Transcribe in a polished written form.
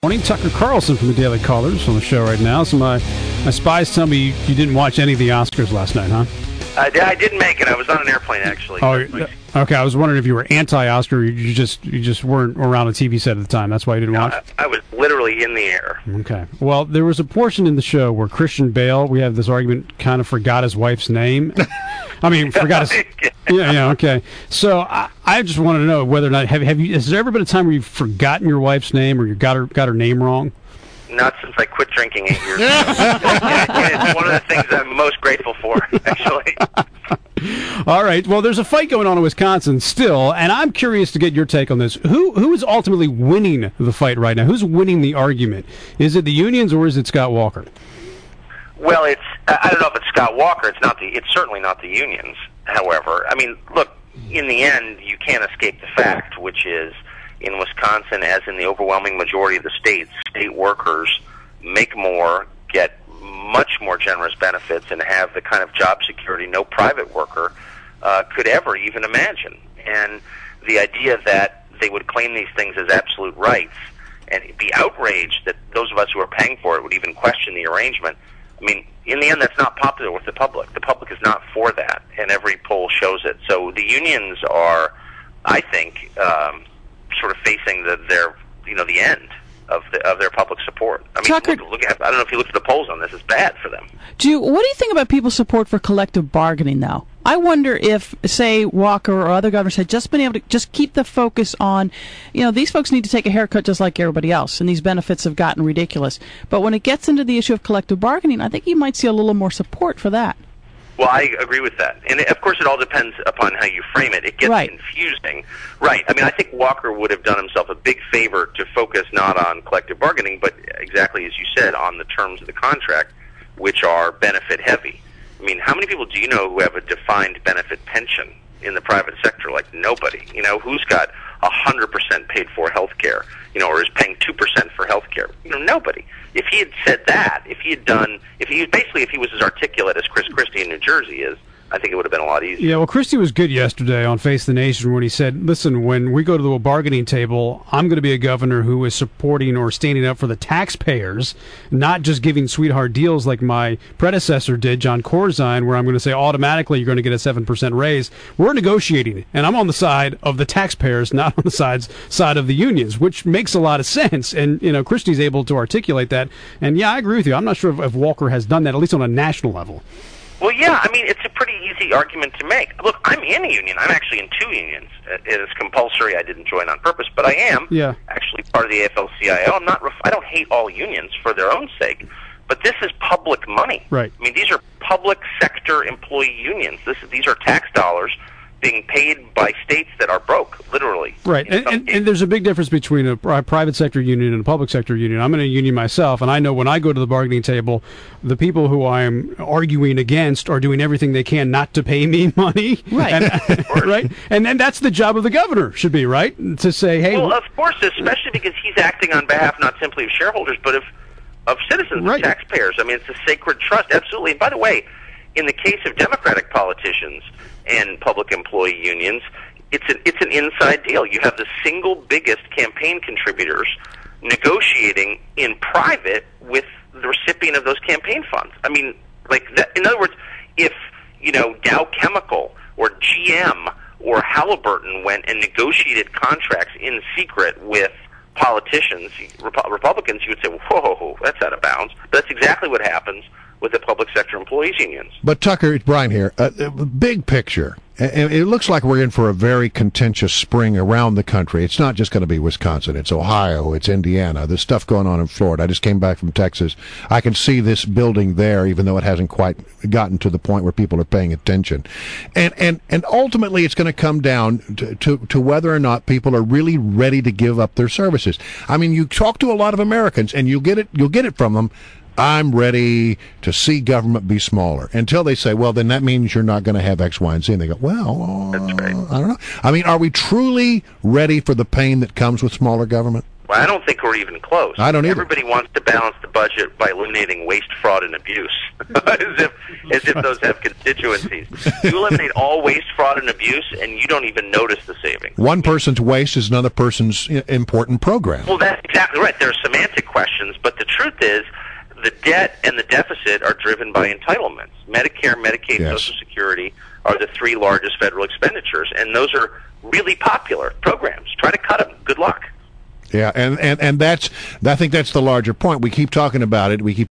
Morning, Tucker Carlson from the Daily Callers on the show right now. So my spies tell me you didn't watch any of the Oscars last night, huh? I didn't make it. I was on an airplane, actually. Oh, okay. I was wondering if you were anti-Oscar or you just weren't around a TV set at the time. That's why you didn't watch? I was literally in the air. Okay. Well, there was a portion in the show where Christian Bale, we have this argument, kind of forgot his wife's name. I mean, forgot his... Yeah, okay. So I just wanted to know whether or not, has there ever been a time where you've forgotten your wife's name or you got her name wrong? Not since I quit drinking 8 years ago. And it's one of the things I'm most grateful for, actually. All right. Well, there's a fight going on in Wisconsin still, and I'm curious to get your take on this. Who is ultimately winning the fight right now? Who's winning the argument? Is it the unions or is it Scott Walker? Well, I don't know if it's Scott Walker. It's certainly not the unions, however. I mean, look, in the end, you can't escape the fact, which is, in Wisconsin, as in the overwhelming majority of the states, state workers make more, get much more generous benefits, and have the kind of job security no private worker could ever even imagine. And the idea that they would claim these things as absolute rights and be outraged that those of us who are paying for it would even question the arrangement, I mean, in the end, that's not popular with the public. The public is not for that, and every poll shows it. So the unions are, I think, sort of facing the end of their public support. I mean, Tucker, I don't know if you look at the polls on this; it's bad for them. What do you think about people's support for collective bargaining, though? I wonder if, say, Walker or other governors had just been able to just keep the focus on, these folks need to take a haircut just like everybody else, and these benefits have gotten ridiculous. But when it gets into the issue of collective bargaining, I think you might see a little more support for that. Well, I agree with that. And, of course, it all depends upon how you frame it. It gets confusing. Right. I mean, I think Walker would have done himself a big favor to focus not on collective bargaining, but exactly as you said, on the terms of the contract, which are benefit-heavy. I mean, how many people do you know who have a defined benefit pension in the private sector? Like nobody. Who's got 100% paid for health care, or is paying 2% for health care? Nobody. If he had said that, if he was as articulate as Chris Christie in New Jersey is, I think it would have been a lot easier. Yeah, well, Christie was good yesterday on Face the Nation when he said, listen, when we go to the bargaining table, I'm going to be a governor who is supporting or standing up for the taxpayers, not just giving sweetheart deals like my predecessor did, John Corzine, where I'm going to say automatically you're going to get a 7% raise. We're negotiating, and I'm on the side of the taxpayers, not on the side of the unions, which makes a lot of sense. And, Christie's able to articulate that. And, yeah, I agree with you. I'm not sure if Walker has done that, at least on a national level. Well, yeah, I mean, it's a pretty easy argument to make. Look, I'm in a union. I'm actually in 2 unions. It is compulsory. I didn't join on purpose, but I am actually part of the AFL-CIO. I don't hate all unions for their own sake, but this is public money. Right. I mean, these are public sector employee unions. These are tax dollars being paid by states that are broke, literally. Right, and there's a big difference between a private sector union and a public sector union. I'm in a union myself, and I know when I go to the bargaining table, the people who I'm arguing against are doing everything they can not to pay me money. Right. Right? And then that's the job of the governor, should be, right? To say, hey... Well, of course, especially because he's acting on behalf not simply of shareholders, but of citizens, of taxpayers. I mean, it's a sacred trust, absolutely. And by the way, in the case of Democratic politicians and public employee unions, it's an inside deal. You have the single biggest campaign contributors negotiating in private with the recipient of those campaign funds. I mean, like that, in other words, if Dow Chemical or GM or Halliburton went and negotiated contracts in secret with politicians, Republicans, you would say, whoa, that's out of bounds. But that's exactly what happens with the public sector employees unions. But Tucker, it's Brian here. Big picture. It looks like we're in for a very contentious spring around the country. It's not just going to be Wisconsin. It's Ohio. It's Indiana. There's stuff going on in Florida. I just came back from Texas. I can see this building there, even though it hasn't quite gotten to the point where people are paying attention. And ultimately, it's going to come down to whether or not people are really ready to give up their services. I mean, you talk to a lot of Americans, and you'll get it from them. I'm ready to see government be smaller. Until they say, well, then that means you're not going to have X, Y, and Z. And they go, well, that's right. I don't know. I mean, are we truly ready for the pain that comes with smaller government? Well, I don't think we're even close. I don't either. Everybody wants to balance the budget by eliminating waste, fraud, and abuse, as if those have constituencies. You eliminate all waste, fraud, and abuse, and you don't even notice the savings. One person's waste is another person's important program. Well, that's exactly right. There are semantic questions, but the truth is the debt and the deficit are driven by entitlements. Medicare, Medicaid, Yes. Social Security are the three largest federal expenditures, and those are really popular programs. Try to cut them. Good luck. Yeah, and that's, I think that's the larger point. We keep talking about it. We keep